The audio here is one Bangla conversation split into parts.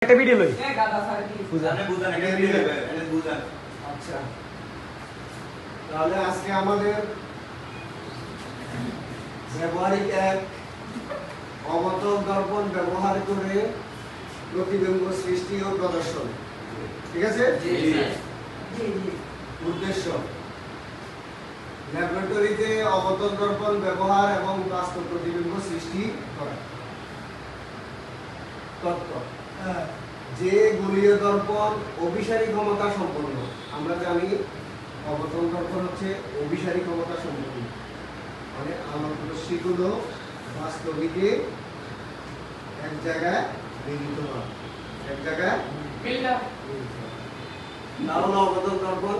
একটা ভিডিও লই আচ্ছা, তাহলে আজকে আমাদের ব্যবহারিক এক অবতল দর্পণ ব্যবহার করে প্রতিবিম্ব সৃষ্টি ও প্রদর্শন। ঠিক আছে? উদ্দেশ্য ল্যাবরেটরিতে অবতল দর্পণ ব্যবহার এবং বাস্তব প্রতিবিম্ব সৃষ্টি করা। তত্ত্ব, যে গোলীয় দর্পণ অভিসারী ক্ষমতা সম্পন্ন। আমরা জানি অবতল দর্পণ হচ্ছে অভিসারী ক্ষমতা সম্পন্ন, মানে আলোক রশ্মিগুলো বাস্তবিকে এক জায়গায় মিলিত হয়, এক জায়গায় তাহলে অবতল দর্পণ,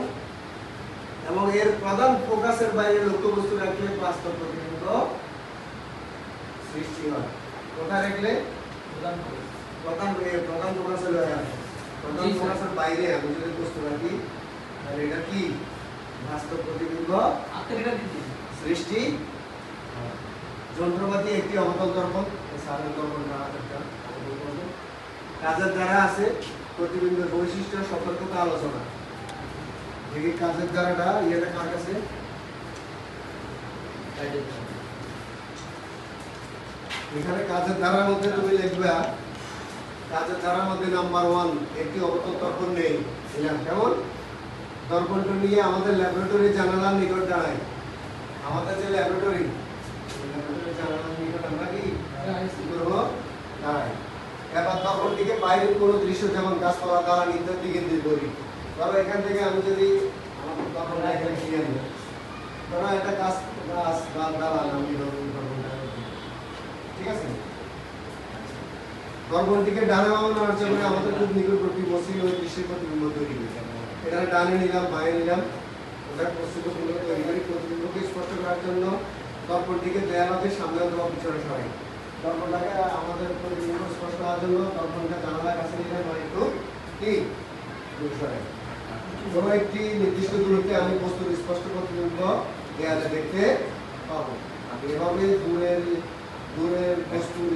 এবং এর প্রধান ফোকাসের বাইরে লক্ষ্যবস্তু রাখলে বাস্তব প্রতিবিম্ব সৃষ্টি হয়। কোথায় রাখলে? প্রধান ফোকাস হলো প্রধান ফোকাসের বাইরে আমি যদি বস্তু রাখি তাহলে এটা কি বাস্তব প্রতিবিম্ব সৃষ্টি। যন্ত্রপাতি একটি অবতল দর্পণ, সাধারণ দর্পণ দ্বারা একটা অবতল দর্পণ। কাজের দ্বারা আছে প্রতিবিম্বের বৈশিষ্ট্য সতর্কতা আলোচনা। দেখি কাজের দ্বারাটা ইয়েটা কার কাছে? এখানে কাজের ধারার মধ্যে তুমি লিখবে, কাজের ধারার মধ্যে নাম্বার 1 একটি অবতল দর্পণ নেই। কেমন? দর্পণটা নিয়ে আমাদের ল্যাবরেটরি জানালার নিকট দাঁড়াই। আমাদের যে ল্যাবরেটরি জানালার নিকট আমরা কি করব? দাঁড়াই। এবার দর্পণটিকে বাইরের কোনো দৃশ্য, যেমন গাছপালা, দালান ইত্যাদি কেন্দ্রিত করি। ধরো এখান থেকে আমি যদি আমার দর্পণটা এখানে কিনে আনি, ধরো একটা গাছ দালান আমি দর্পণটা, ঠিক আছে? দর্পণটিকে ডানে বামে নাড়াচাড়া করে আমাদের খুব নিকটবর্তী মসৃণ ওই দৃশ্যের প্রতিবিম্ব তৈরি করি। এখানে ডানে নিলাম, বাঁয়ে নিলাম, ওটা প্রস্তুতপূর্ণ তৈরি করি। প্রতিবিম্বকে স্পষ্ট করার জন্য দর্পণটিকে দেয়ালকে সামনে অথবা পিছনে সরাই। দর্পণটাকে আমাদের প্রতিবিম্ব স্পষ্ট হওয়ার জন্য দর্পণটা জানালার কাছে নিলাম, বা একটু কি দূরে সরাই। কোনো একটি নির্দিষ্ট দূরত্বে আমি বস্তুর স্পষ্ট প্রতিবিম্ব দেয়ালে দেখতে পাবো। এভাবে দূরের বস্তুর